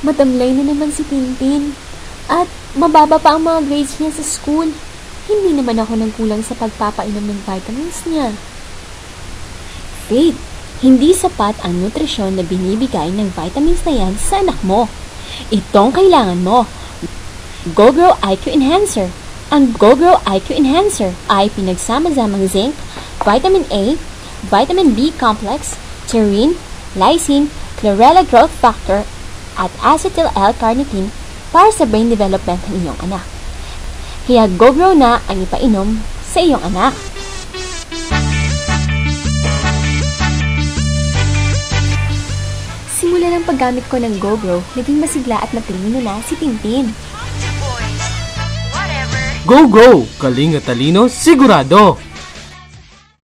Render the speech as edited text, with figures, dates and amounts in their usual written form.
Matamlay na naman si Tintin. At mababa pa ang mga grades niya sa school. Hindi naman ako nagkulang sa pagpapainom ng vitamins niya. Faith, hindi sapat ang nutrisyon na binibigay ng vitamins na yan sa anak mo. Itong kailangan mo. GoGrow IQ Enhancer. Ang GoGrow IQ Enhancer ay pinagsama-samang zinc, vitamin A, vitamin B complex, taurine, lysine, chlorella growth factor, at acetyl L-carnitine para sa brain development ng iyong anak. Kaya GoGrow na ang ipainom sa iyong anak. Simula ng paggamit ko ng GoGrow, naging masigla at matalino na si Tintin. GoGrow! Kaling at talino, sigurado!